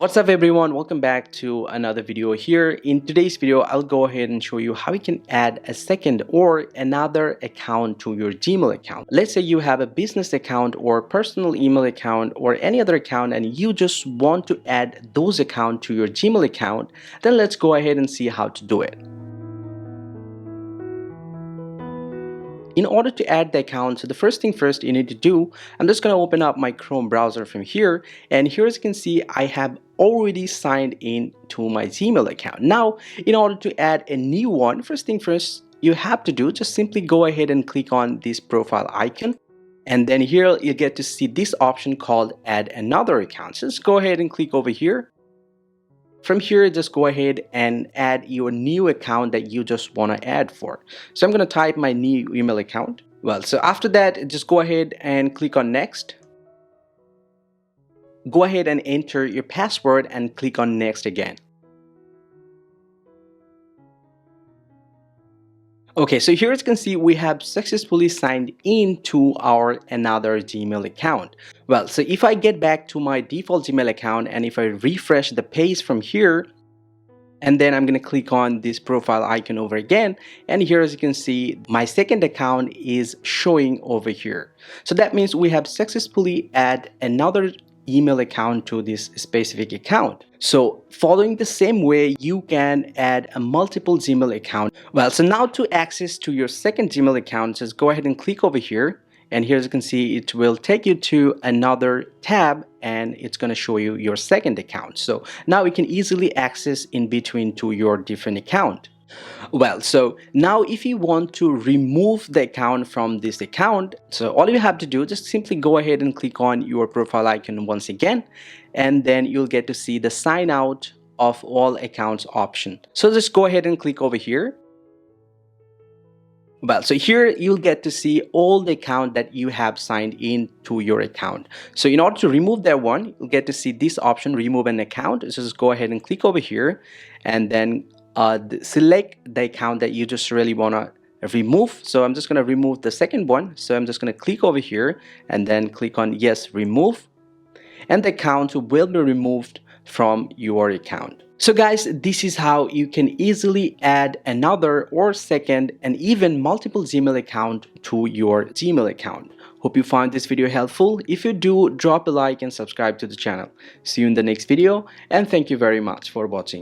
What's up everyone, welcome back to another video. Here in today's video I'll go ahead and show you how you can add a second or another account to your Gmail account. Let's say you have a business account or personal email account or any other account and you just want to add those accounts to your Gmail account. Then let's go ahead and see how to do it. In order to add the account, so the first thing first you need to do, I'm just going to open up my Chrome browser from here, and here as you can see I have already signed in to my Gmail account. Now in order to add a new one, first thing first you have to do, just simply go ahead and click on this profile icon, and then here you get to see this option called add another account. So just go ahead and click over here. From here, just go ahead and add your new account that you just want to add for. So I'm going to type my new email account. Well, so after that, just go ahead and click on next. Go ahead and enter your password and click on next again. Okay, so here as you can see, we have successfully signed in to our another Gmail account. Well, so if I get back to my default Gmail account and if I refresh the page from here, and then I'm going to click on this profile icon over again, and here as you can see, my second account is showing over here. So that means we have successfully added another email account to this specific account. So following the same way, you can add a multiple Gmail account. Well, so now to access to your second Gmail account, just go ahead and click over here, and here as you can see, it will take you to another tab and it's going to show you your second account. So now you can easily access in between to your different account. Well, so now if you want to remove the account from this account, so all you have to do, just simply go ahead and click on your profile icon once again, and then you'll get to see the sign out of all accounts option. So just go ahead and click over here. Well, so here you'll get to see all the account that you have signed in to your account. So in order to remove that one, you'll get to see this option, remove an account. So just go ahead and click over here and then select the account that you just really want to remove. So I'm just going to remove the second one. So I'm just going to click over here and then click on yes, remove, and the account will be removed from your account. So guys, this is how you can easily add another or second and even multiple Gmail account to your Gmail account. Hope you found this video helpful. If you do, drop a like and subscribe to the channel. See you in the next video, and thank you very much for watching.